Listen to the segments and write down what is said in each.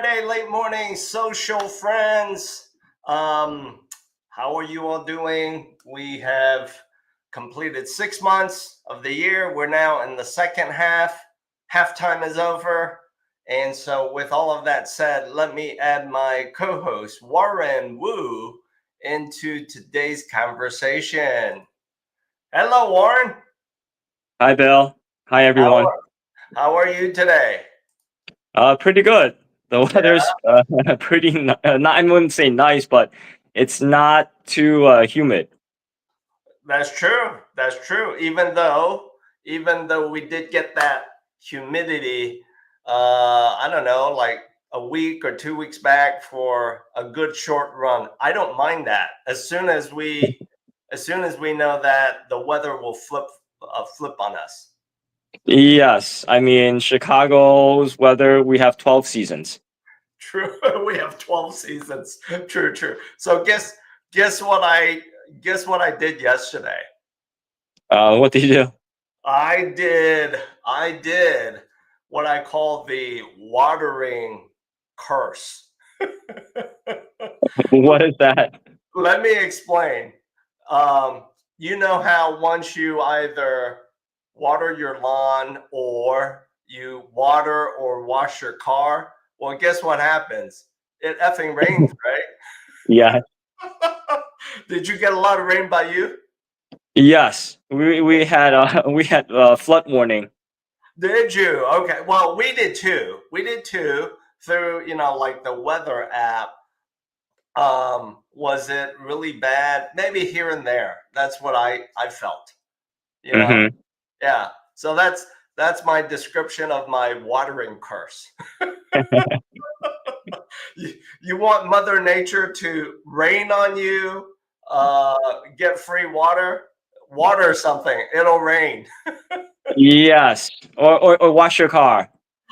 Friday, late morning, social friends. How are you all doing? We have completed 6 months of the year. We're now in the second half. Halftime is over. And so with all of that said, let me add my co-host, Warren Wu, into today's conversation. Hello, Warren. Hi, Bill. Hi, everyone. How are you today? Pretty good. The weather's pretty, not, I wouldn't say nice, but it's not too humid. That's true. That's true. Even though we did get that humidity, I don't know, like a week or 2 weeks back for a good short run. I don't mind that. As soon as we know that the weather will flip on us. Yes, I mean, Chicago's weather, we have 12 seasons. True. We have 12 seasons. True. So guess what I did yesterday? What did you do? I did what I call the watering curse. What is that? Let me explain. You know how once you either water your lawn or you water or wash your car, well, guess what happens? It effing rains, right? Yeah. Did you get a lot of rain by you? Yes, we had flood warning. Did you? Okay. Well, we did too. Through, like the weather app. Was it really bad? Maybe here and there. That's what I felt. You know? Mm-hmm. Yeah. So that's my description of my watering curse. You want Mother Nature to rain on you, get free water something, it'll rain. Yes, or wash your car.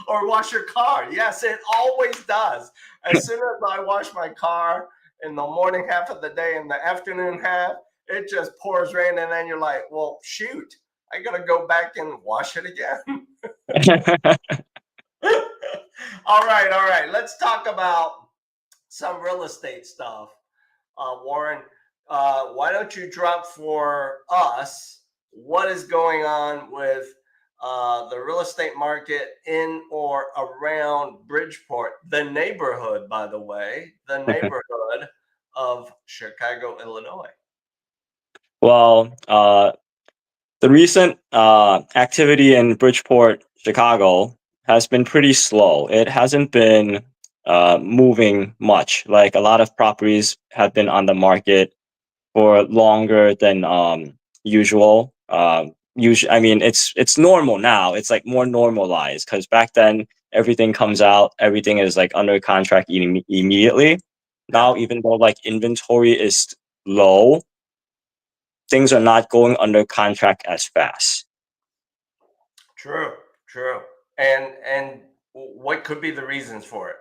Or wash your car. Yes, it always does. As soon as I wash my car in the morning half of the day and the afternoon half, it just pours rain, and then you're like, well, shoot, I gotta go back and wash it again. All right. Let's talk about some real estate stuff. Warren, why don't you drop for us what is going on with the real estate market in or around Bridgeport, the neighborhood, by the way, the neighborhood of Chicago, Illinois? Well, the recent activity in Bridgeport, Chicago, has been pretty slow. It hasn't been moving much. Like, a lot of properties have been on the market for longer than usual. I mean, it's normal now. It's like more normalized, because back then everything comes out, everything is like under contract immediately. Now, even though like inventory is low, things are not going under contract as fast. True. And what could be the reasons for it?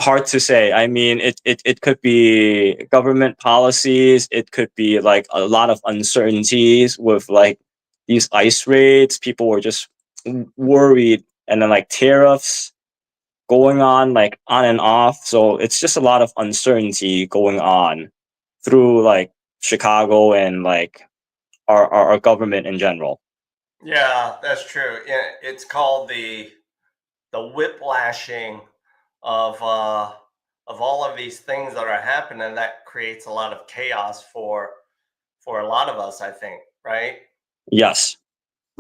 Hard to say. I mean, it could be government policies. It could be like a lot of uncertainties with like these ICE raids. People were just worried, and then like tariffs going on, like on and off. So it's just a lot of uncertainty going on through like Chicago and like our government in general. Yeah, that's true. Yeah, it's called the whiplashing of all of these things that are happening. That creates a lot of chaos for a lot of us, I think, right? Yes.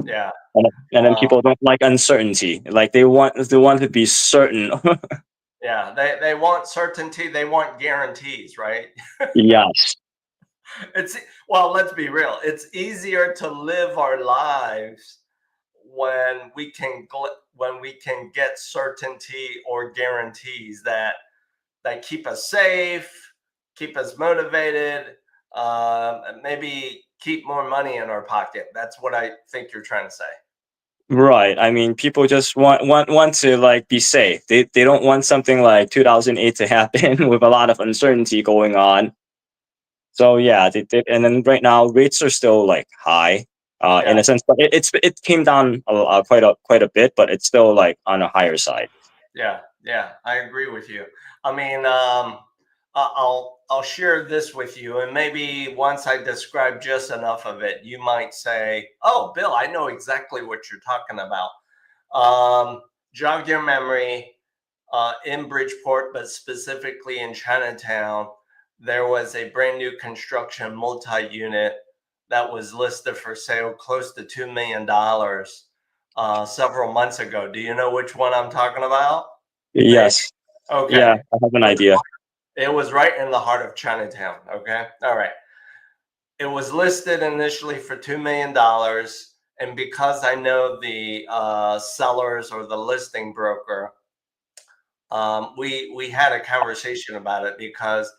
Yeah. And then people don't like uncertainty. Like they want to be certain. Yeah, they want certainty. They want guarantees, right? Yes. Well, let's be real. It's easier to live our lives when we can get certainty or guarantees that keep us safe, keep us motivated, maybe keep more money in our pocket. That's what I think you're trying to say. Right. I mean, people just want to like be safe. They don't want something like 2008 to happen with a lot of uncertainty going on. So yeah, and then right now rates are still like high, in a sense, but it came down quite a bit, but it's still like on a higher side. Yeah. Yeah, I agree with you. I mean, I'll share this with you, and maybe once I describe just enough of it, you might say, "Oh, Bill, I know exactly what you're talking about." Jog your memory. In Bridgeport, but specifically in Chinatown, there was a brand new construction multi-unit that was listed for sale close to $2 million several months ago. Do you know which one I'm talking about? Maybe. Yes. Okay. Yeah, I have an idea. It was right in the heart of Chinatown. Okay. All right. It was listed initially for $2 million. And because I know the sellers or the listing broker, we had a conversation about it because,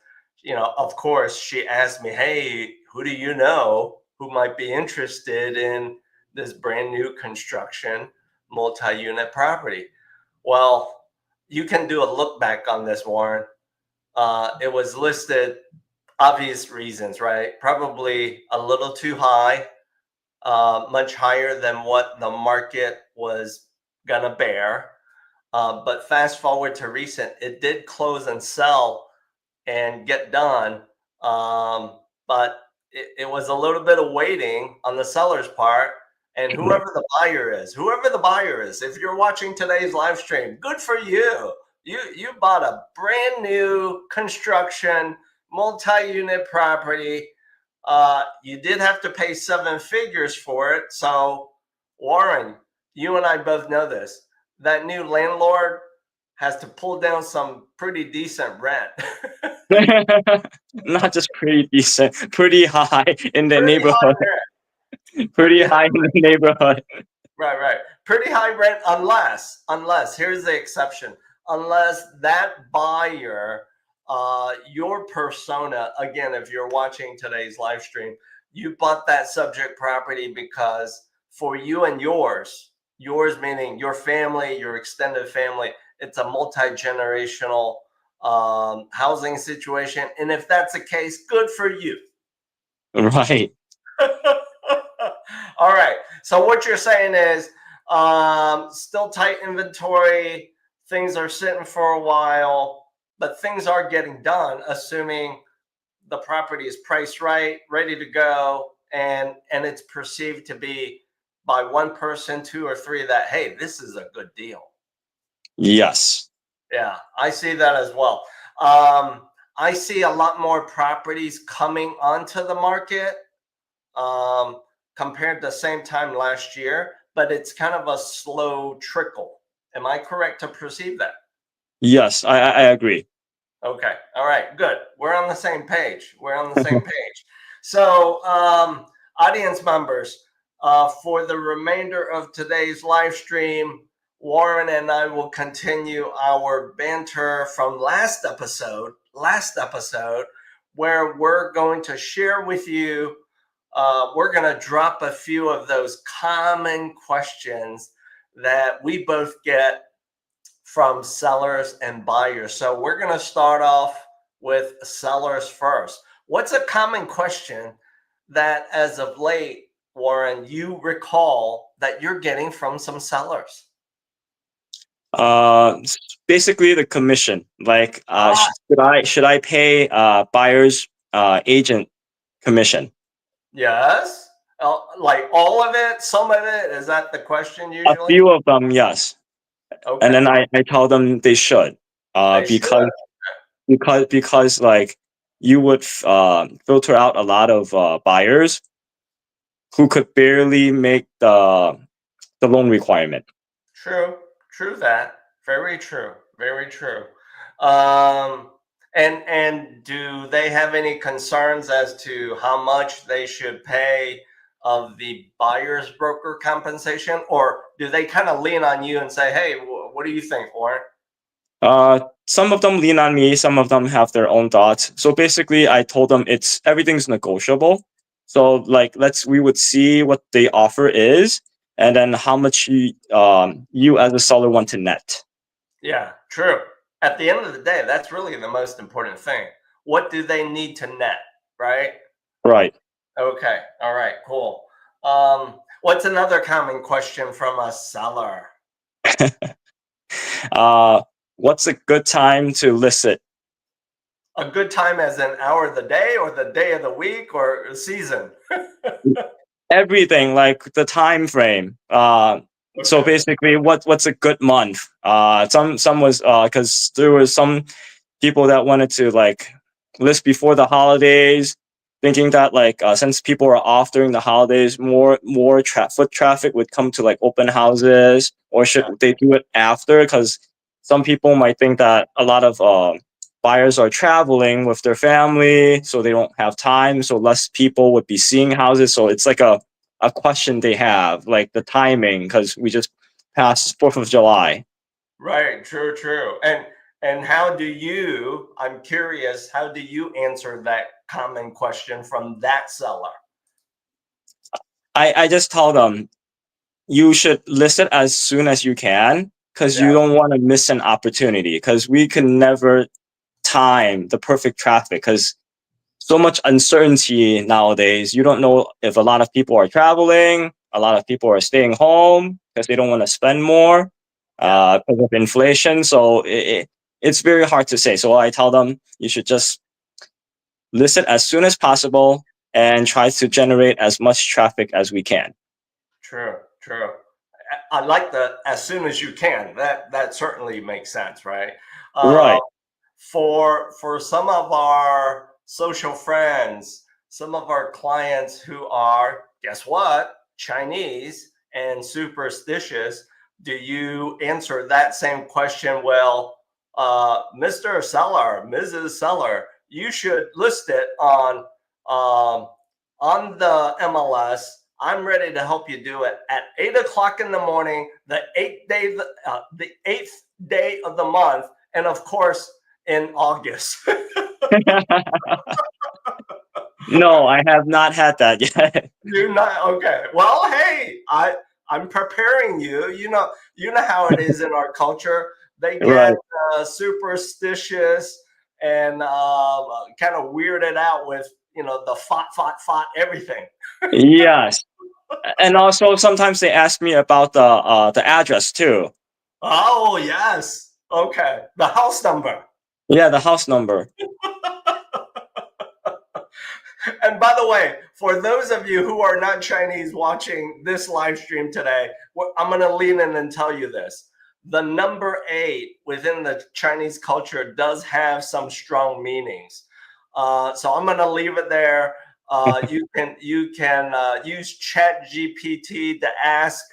of course, she asked me, "Hey, who do you know who might be interested in this brand new construction multi-unit property?" Well, you can do a look back on this, Warren. It was listed, obvious reasons, right? Probably a little too high, much higher than what the market was gonna bear. But fast forward to recent, it did close and sell and get done. But it was a little bit of waiting on the seller's part. And whoever the buyer is, if you're watching today's live stream, good for you. You bought a brand new construction multi-unit property. You did have to pay seven figures for it. So, Warren, you and I both know this. That new landlord has to pull down some pretty decent rent. Not just pretty decent, pretty high in the Pretty high neighborhood. Pretty pretty high in the neighborhood. right. Pretty high rent unless here's the exception. Unless that buyer, your persona, again, if you're watching today's live stream, you bought that subject property because for you and yours meaning your family, your extended family, it's a multi-generational housing situation. And if that's the case, good for you. Right. All right. So what you're saying is still tight inventory. Things are sitting for a while, but things are getting done, assuming the property is priced right, ready to go, and it's perceived to be by one person, two or three that, hey, this is a good deal. Yes. Yeah, I see that as well. I see a lot more properties coming onto the market compared to the same time last year, but it's kind of a slow trickle. Am I correct to perceive that? Yes, I agree. Okay. All right. Good. We're on the same page. We're on the same page. So, audience members, for the remainder of today's live stream, Warren and I will continue our banter from last episode, where we're going to share with you, we're going to drop a few of those common questions that we both get from sellers and buyers. So we're going to start off with sellers first. What's a common question that as of late, Warren, you recall that you're getting from some sellers? Uh, Basically the commission. Like, should I pay buyer's agent commission? Yes. Like all of it, some of it? Is that the question A usually? few of them, yes. And Okay. then I tell them they should, They should. because like you would filter out a lot of buyers who could barely make the loan requirement. True. True that. Very true. Very true. Um, and do they have any concerns as to how much they should pay of the buyer's broker compensation, or do they kind of lean on you and say, "Hey, what do you think, Warren?" Some of them lean on me, some of them have their own thoughts. So basically I told them everything's negotiable. So like we would see what the offer is and then how much you as a seller want to net. Yeah, true. At the end of the day, that's really the most important thing. What do they need to net, right? Right. Okay. All right. Cool. What's another common question from a seller? Uh what's a good time to list it? A good time as an hour of the day or the day of the week or season? Everything, like the time frame. So Okay. basically, what's a good month? Some was because there was some people that wanted to like list before the holidays, thinking that like since people are off during the holidays, more foot traffic would come to like open houses, or should Yeah. they do it after? Because some people might think that a lot of buyers are traveling with their family, so they don't have time, so less people would be seeing houses. So it's like a question they have, like the timing, because we just passed 4th of July. Right. True. True. And how do you? I'm curious. How do you answer that common question from that seller? I just tell them you should list it as soon as you can, because you Yeah. don't want to miss an opportunity, because we can never time the perfect traffic, because so much uncertainty nowadays. You don't know if a lot of people are traveling, a lot of people are staying home because they don't want to spend more Yeah. because of inflation. So it's very hard to say. So I tell them you should just list it as soon as possible and try to generate as much traffic as we can. True. True. I like the as soon as you can. That certainly makes sense, right? Uh, Right. for some of our social friends, some of our clients who are, guess what, Chinese and superstitious, do you answer that same question? Well, Mr. Seller, Mrs. Seller, you should list it on the MLS. I'm ready to help you do it at 8 o'clock in the morning, the eighth day of the month, and of course in August. No, I have not had that yet. You're not okay. Well, hey, I'm preparing you. You know how it is in our culture. They get Right. superstitious and kind of weirded out with the fought everything. Yes. And also sometimes they ask me about the address too. Oh yes, okay. The house number. Yeah, the house number. And by the way, for those of you who are not Chinese watching this live stream today, I'm going to lean in and tell you this. The number 8 within the Chinese culture does have some strong meanings. So I'm going to leave it there. You can use Chat GPT to ask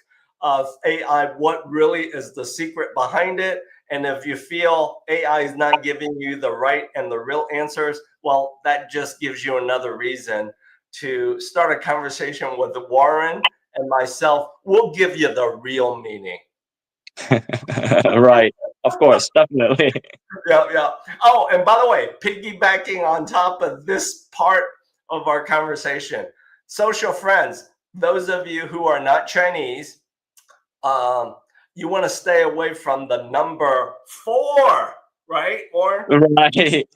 AI what really is the secret behind it. And if you feel AI is not giving you the right and the real answers, well, that just gives you another reason to start a conversation with Warren and myself. We'll give you the real meaning. Right. Of course, definitely. Yeah, yeah. Oh, and by the way, piggybacking on top of this part of our conversation, social friends, those of you who are not Chinese, you want to stay away from the number 4, right? Or Right.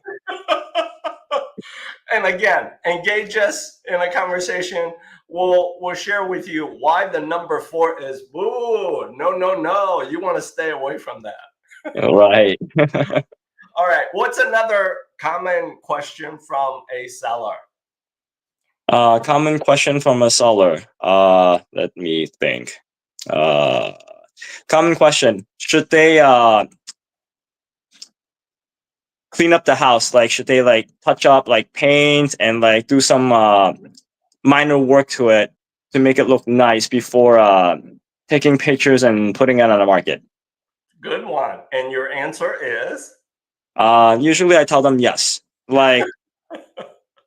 and again, engage us in a conversation. We'll share with you why the number 4 is boo. No, no, no. You want to stay away from that. Right. All right. What's another common question from a seller? Common question from a seller. Let me think. Uh, Common question: should they clean up the house? Like, should they like touch up, like paint, and like do some minor work to it to make it look nice before taking pictures and putting it on the market? Good one. And your answer is? Usually I tell them yes. Like,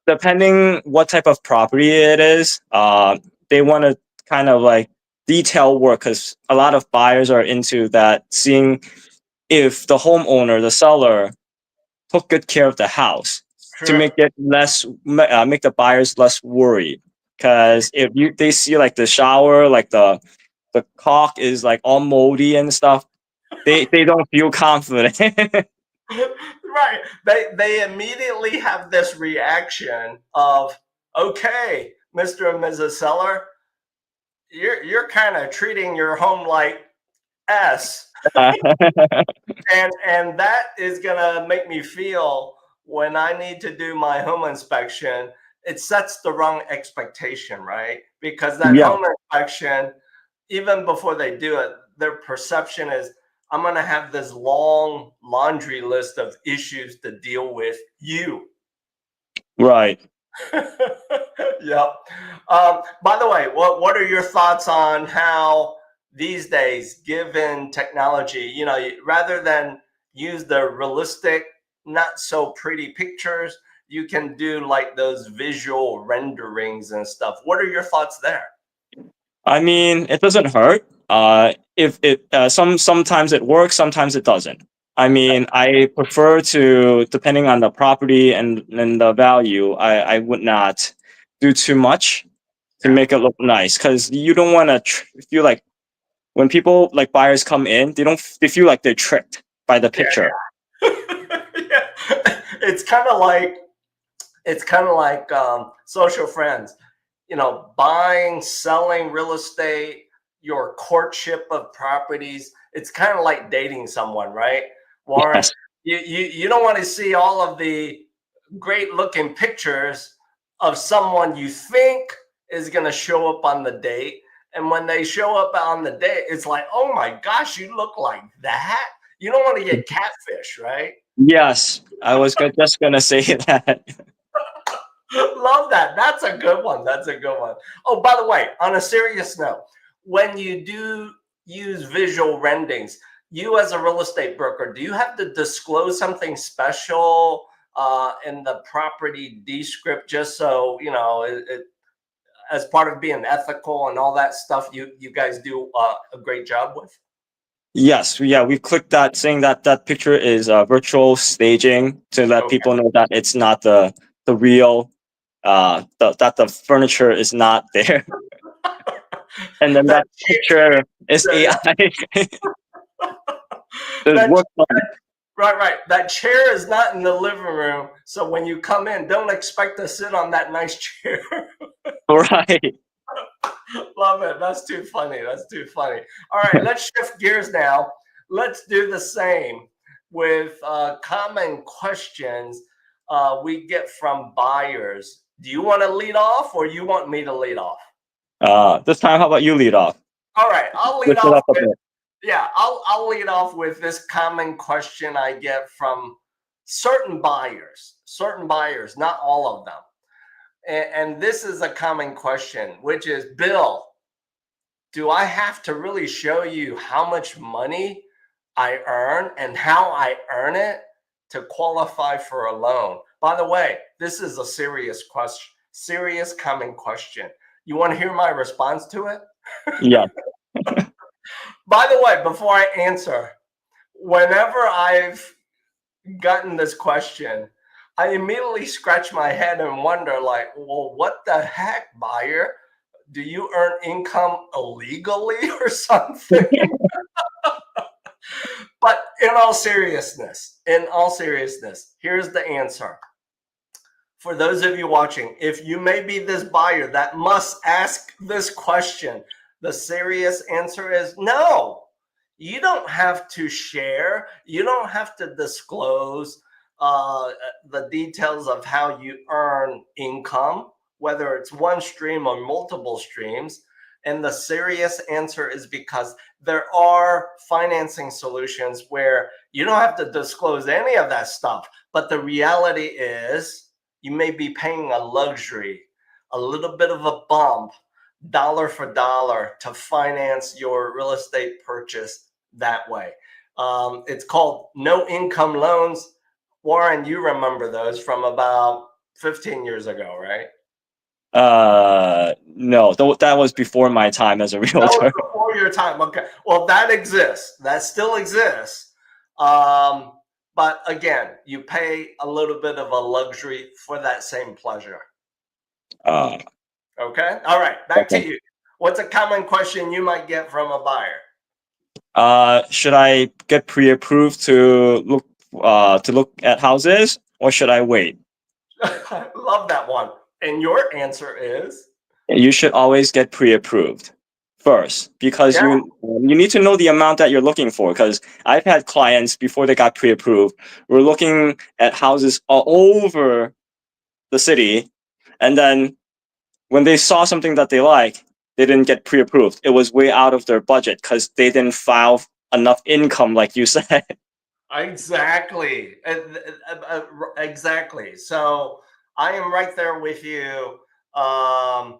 depending what type of property it is, they want to kind of like detail work, because a lot of buyers are into that, seeing if the homeowner, the seller, took good care of the house to True. make it make the buyers less worried. Because if they see like the shower, like the caulk is like all moldy and stuff, they don't feel confident. Right. They immediately have this reaction of, okay, Mr. and Mrs. Seller, you're kind of treating your home like S. Uh, And that is gonna make me feel when I need to do my home inspection, it sets the wrong expectation, right? Because that yeah, home inspection, even before they do it, their perception is I'm gonna have this long laundry list of issues to deal with you. right. Yep. By the way, what are your thoughts on how these days, given technology, rather than use the realistic, not so pretty pictures, you can do like those visual renderings and stuff. What are your thoughts there? I mean, it doesn't hurt. If it sometimes it works, sometimes it doesn't. I mean, I prefer to, depending on the property and the value, I would not do too much to Yeah. make it look nice, because you don't want to feel like when people like buyers come in, they feel like they're tricked by the Yeah. picture. Yeah. It's kind of like social friends, buying, selling real estate, your courtship of properties. It's kind of like dating someone, right, Warren? Yes. You don't want to see all of the great looking pictures of someone you think is going to show up on the date. And when they show up on the date, it's like, oh my gosh, you look like that. You don't want to get catfish, right? Yes, I was just gonna say that. Love that. That's a good one. That's a good one. Oh, by the way, on a serious note, when you do use visual renderings, you as a real estate broker, do you have to disclose something special in the property descript, just so as part of being ethical and all that stuff? You guys do a great job with. Yes, yeah, we clicked that saying that that picture is virtual staging to let Okay. people know that it's not the real, that the furniture is not there, and then That that picture is chair, yeah, AI. It that worked on. right, right. That chair is not in the living room, so when you come in, don't expect to sit on that nice chair. Right. Love it. That's too funny. That's too funny. All right, let's shift gears now. Let's do the same with common questions we get from buyers. Do you want to lead off or you want me to lead off? This time, how about you lead off? All right, I'll lead Switch it off up a with bit. yeah, I'll lead off with this common question I get from certain buyers, not all of them. And this is a common question, which is, Bill, do I have to really show you how much money I earn and how I earn it to qualify for a loan? By the way, this is a serious question, serious common question. You want to hear my response to it? Yeah. By the way, before I answer, whenever I've gotten this question, I immediately scratch my head and wonder, like, well, what the heck, buyer? Do you earn income illegally or something? But in all seriousness, here's the answer. For those of you watching, if you may be this buyer that must ask this question, the serious answer is no. You don't have to share, you don't have to disclose the details of how you earn income, whether it's one stream or multiple streams. And the serious answer is because there are financing solutions where you don't have to disclose any of that stuff. But the reality is, you may be paying a luxury, a little bit of a bump, dollar for dollar, to finance your real estate purchase that way. It's called no income loans. Warren, you remember those from about 15 years ago, right? No, that was before my time as a That was realtor. before your time. Okay. Well, that exists. That still exists. Um, but again, you pay a little bit of a luxury for that same pleasure. Uh, Okay. All right. Back to okay. you. What's a common question you might get from a buyer? Should I get pre-approved to look at houses, or should I wait? Love that one. And your answer is? You should always get pre-approved first, because Yeah. you need to know the amount that you're looking for. Because I've had clients before they got pre-approved, were looking at houses all over the city, and then when they saw something that they like, they didn't get pre-approved. It was way out of their budget because they didn't file enough income, like you said. Exactly. Exactly. So I am right there with you. Um,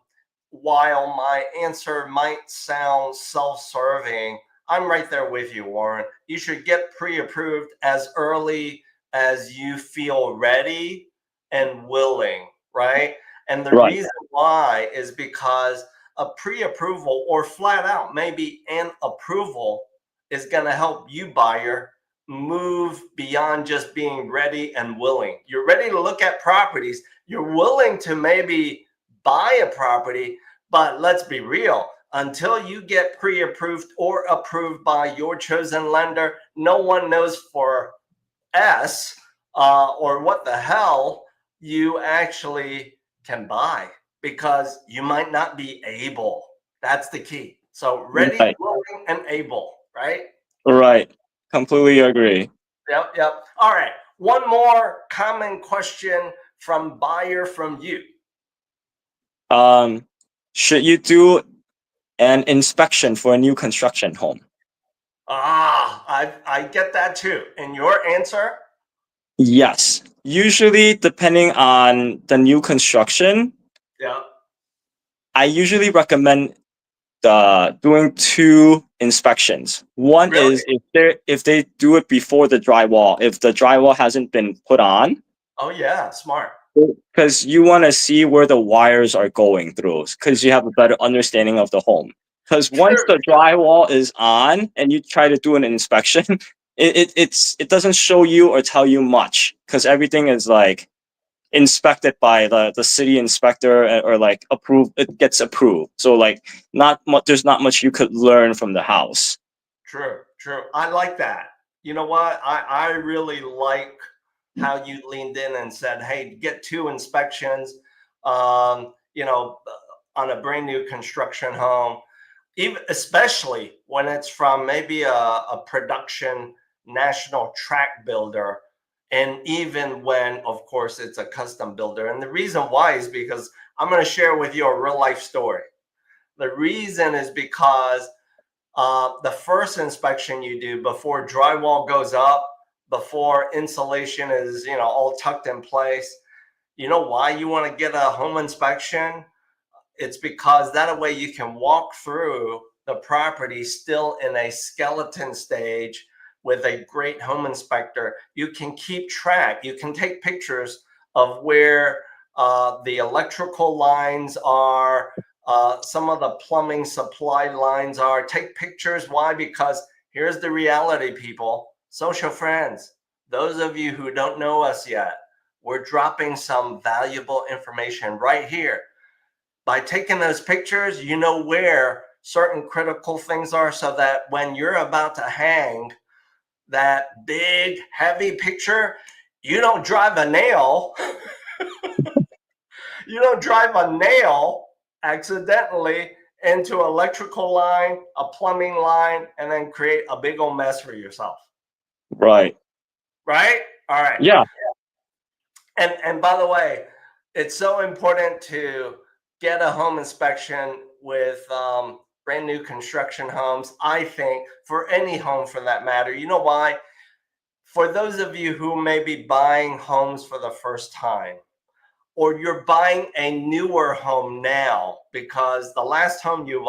while my answer might sound self-serving, I'm right there with you, Warren. You should get pre-approved as early as you feel ready and willing, right? And the Right. reason why is because a pre-approval or flat out maybe an approval is going to help you, buyer, move beyond just being ready and willing. You're ready to look at properties. You're willing to maybe buy a property, but let's be real. Until you get pre-approved or approved by your chosen lender, no one knows for S or what the hell you actually can buy, because you might not be able. That's the key. So ready, Right. willing, and able, right? Right. Completely agree. Yep, yep. All right. One more common question from buyer from you. Should you do an inspection for a new construction home? I get that too. And your answer? Yes. Usually, depending on the new construction, Yeah. I usually recommend doing two inspections. One Really? is if they do it before the drywall, if the drywall hasn't been put on, Oh yeah, smart. because you want to see where the wires are going through, because you have a better understanding of the home. Because once True. the drywall is on and you try to do an inspection, it doesn't show you or tell you much, because everything is like inspected by the city inspector, or like approved, it gets approved, so like not much, there's not much you could learn from the house. True. True. I like that. You know what? I really like how you leaned in and said, "Hey, get two inspections." You know, on a brand new construction home, even especially when it's from maybe a production national track builder, and even when, of course, it's a custom builder. And the reason why is because I'm going to share with you a real life story. The reason is because the first inspection you do before drywall goes up, before insulation is, all tucked in place, you know why you want to get a home inspection? It's because that way you can walk through the property still in a skeleton stage with a great home inspector. You can keep track. You can take pictures of where the electrical lines are, some of the plumbing supply lines are. Take pictures. Why? Because here's the reality, people, social friends, those of you who don't know us yet, we're dropping some valuable information right here. By taking those pictures, you know where certain critical things are, so that when you're about to hang that big, heavy picture, you don't drive a nail. You don't drive a nail accidentally into an electrical line, a plumbing line, and then create a big old mess for yourself. Right. Right? All right. Yeah. And by the way, it's so important to get a home inspection with brand new construction homes. I think for any home for that matter. You know why? For those of you who may be buying homes for the first time, or you're buying a newer home now because the last home you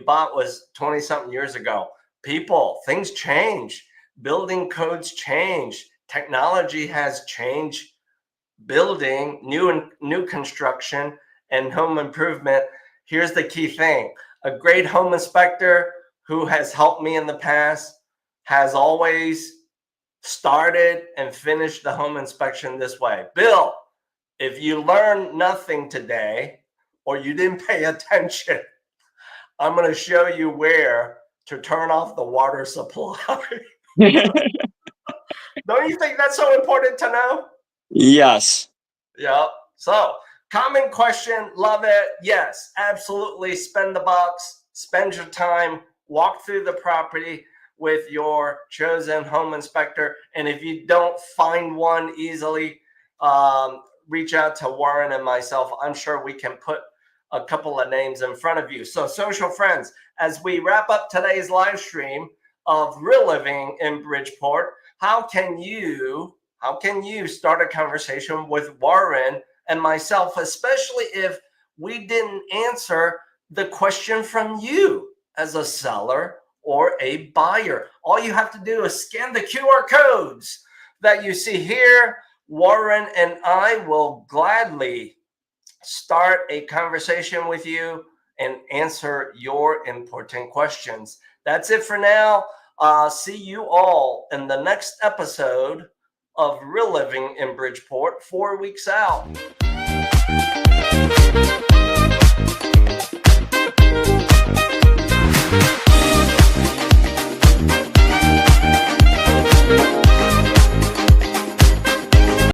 bought was 20 something years ago. People, things change. Building codes change. Technology has changed building, new construction, and home improvement. Here's the key thing: a great home inspector who has helped me in the past has always started and finished the home inspection this way. Bill, if you learned nothing today or you didn't pay attention, I'm going to show you where to turn off the water supply. Don't you think that's so important to know? Yes. Yep. So, common question, love it. Yes, absolutely. Spend the bucks. spend your time, walk through the property with your chosen home inspector. And if you don't find one easily, reach out to Warren and myself. I'm sure we can put a couple of names in front of you. So social friends, as we wrap up today's live stream of Real Living in Bridgeport, how can you start a conversation with Warren and myself, especially if we didn't answer the question from you as a seller or a buyer? All you have to do is scan the QR codes that you see here. Warren and I will gladly start a conversation with you and answer your important questions. That's it for now. See you all in the next episode of Real Living in Bridgeport, 4 weeks out.